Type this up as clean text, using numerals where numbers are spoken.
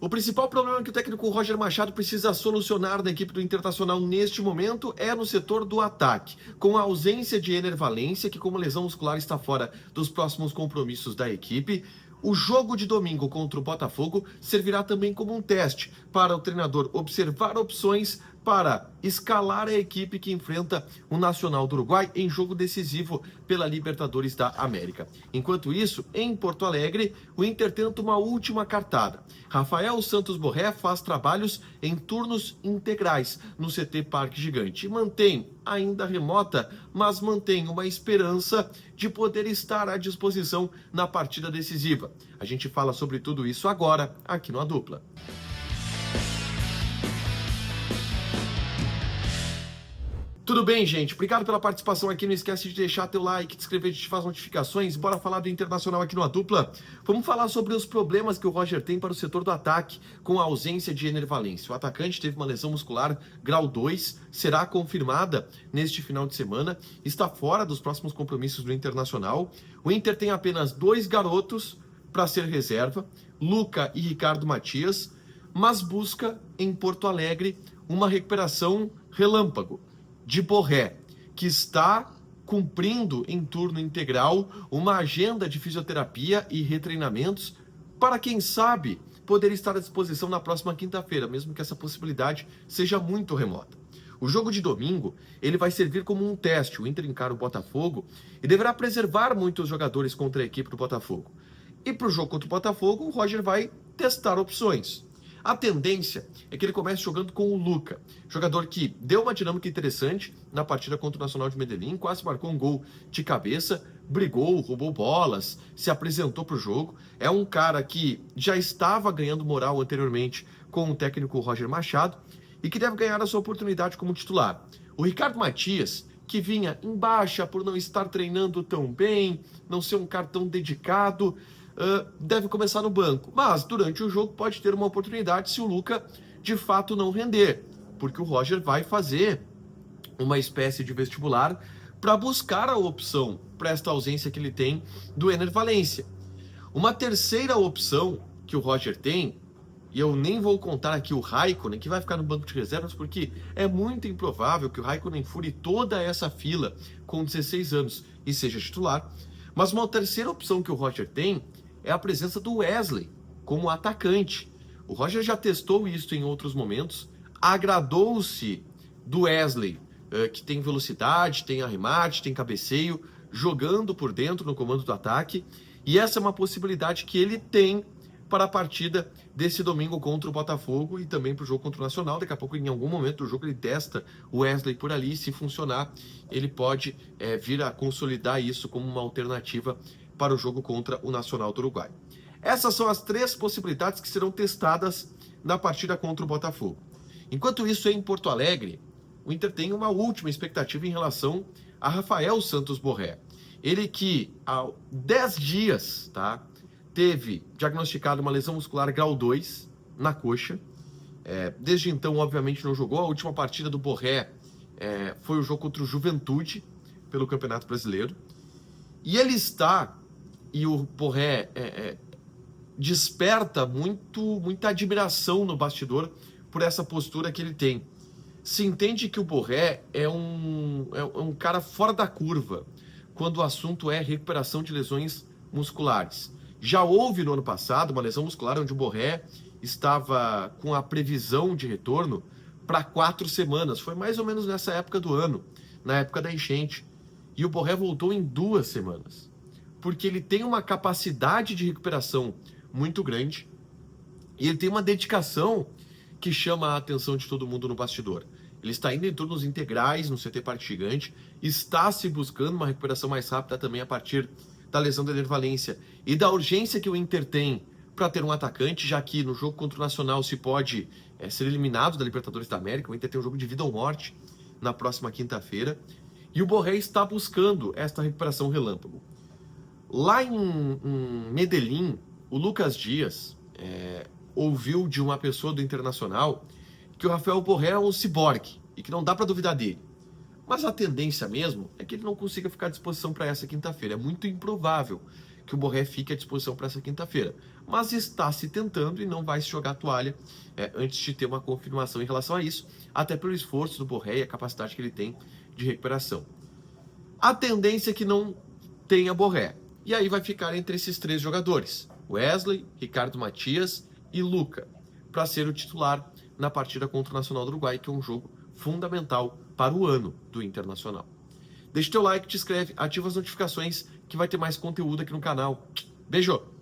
O principal problema que o técnico Roger Machado precisa solucionar na equipe do Internacional neste momento é no setor do ataque, com a ausência de Ener Valencia, que como lesão muscular está fora dos próximos compromissos da equipe. O jogo de domingo contra o Botafogo servirá também como um teste para o treinador observar opções para escalar a equipe que enfrenta o Nacional do Uruguai em jogo decisivo pela Libertadores da América. Enquanto isso, em Porto Alegre, o Inter tenta uma última cartada. Rafael Santos Borré faz trabalhos em turnos integrais no CT Parque Gigante e mantém, ainda remota, mas mantém uma esperança de poder estar à disposição na partida decisiva. A gente fala sobre tudo isso agora, aqui no A Dupla. Tudo bem, gente? Obrigado pela participação aqui. Não esquece de deixar teu like, de inscrever, de ativar as notificações. Bora falar do Internacional aqui no A Dupla. Vamos falar sobre os problemas que o Roger tem para o setor do ataque com a ausência de Ener Valencia. O atacante teve uma lesão muscular grau 2, será confirmada neste final de semana. Está fora dos próximos compromissos do Internacional. O Inter tem apenas 2 garotos para ser reserva, Luca e Ricardo Matias, mas busca em Porto Alegre uma recuperação relâmpago de Borré, que está cumprindo em turno integral uma agenda de fisioterapia e retreinamentos para, quem sabe, poder estar à disposição na próxima quinta-feira, mesmo que essa possibilidade seja muito remota. O jogo de domingo, ele vai servir como um teste. O Inter encara o Botafogo e deverá preservar muitos jogadores contra a equipe do Botafogo. E para o jogo contra o Botafogo, o Roger vai testar opções. A tendência é que ele comece jogando com o Luca, jogador que deu uma dinâmica interessante na partida contra o Nacional de Medellín, quase marcou um gol de cabeça, brigou, roubou bolas, se apresentou para o jogo. É um cara que já estava ganhando moral anteriormente com o técnico Roger Machado e que deve ganhar a sua oportunidade como titular. O Ricardo Matias, que vinha em baixa por não estar treinando tão bem, não ser um cara tão dedicado, deve começar no banco, mas durante o jogo pode ter uma oportunidade se o Luca de fato não render, porque o Roger vai fazer uma espécie de vestibular para buscar a opção para esta ausência que ele tem do Ener Valencia. Uma terceira opção que o Roger tem, e eu nem vou contar aqui o Raikkonen, que vai ficar no banco de reservas, porque é muito improvável que o Raikkonen fure toda essa fila com 16 anos e seja titular, mas uma terceira opção que o Roger tem é a presença do Wesley como atacante. O Roger já testou isso em outros momentos, agradou-se do Wesley, que tem velocidade, tem arremate, tem cabeceio, jogando por dentro no comando do ataque, e essa é uma possibilidade que ele tem para a partida desse domingo contra o Botafogo e também para o jogo contra o Nacional. Daqui a pouco, em algum momento do jogo, ele testa o Wesley por ali, se funcionar, ele pode vir a consolidar isso como uma alternativa para o jogo contra o Nacional do Uruguai. Essas são as 3 possibilidades que serão testadas na partida contra o Botafogo. Enquanto isso, em Porto Alegre, o Inter tem uma última expectativa em relação a Rafael Santos Borré. Ele que há 10 dias teve diagnosticado uma lesão muscular grau 2 na coxa. Desde então, obviamente, não jogou. A última partida do Borré foi o jogo contra o Juventude pelo Campeonato Brasileiro. E ele está... E o Borré desperta muita admiração no bastidor por essa postura que ele tem. Se entende que o Borré é um cara fora da curva quando o assunto é recuperação de lesões musculares. Já houve no ano passado uma lesão muscular onde o Borré estava com a previsão de retorno para 4 semanas. Foi mais ou menos nessa época do ano, na época da enchente. E o Borré voltou em 2 semanas. Porque ele tem uma capacidade de recuperação muito grande e ele tem uma dedicação que chama a atenção de todo mundo no bastidor. Ele está indo em turnos integrais no CT Parque Gigante, está se buscando uma recuperação mais rápida também a partir da lesão do Ener Valencia e da urgência que o Inter tem para ter um atacante, já que no jogo contra o Nacional se pode ser eliminado da Libertadores da América. O Inter tem um jogo de vida ou morte na próxima quinta-feira e o Borré está buscando esta recuperação relâmpago. Lá em Medellín, o Lucas Dias ouviu de uma pessoa do Internacional que o Rafael Borré é um ciborgue e que não dá para duvidar dele. Mas a tendência mesmo é que ele não consiga ficar à disposição para essa quinta-feira. É muito improvável que o Borré fique à disposição para essa quinta-feira. Mas está se tentando e não vai se jogar a toalha antes de ter uma confirmação em relação a isso, até pelo esforço do Borré e a capacidade que ele tem de recuperação. A tendência é que não tenha Borré. E aí vai ficar entre esses 3 jogadores, Wesley, Ricardo Matias e Luca, para ser o titular na partida contra o Nacional do Uruguai, que é um jogo fundamental para o ano do Internacional. Deixa o teu like, te inscreve, ativa as notificações que vai ter mais conteúdo aqui no canal. Beijo!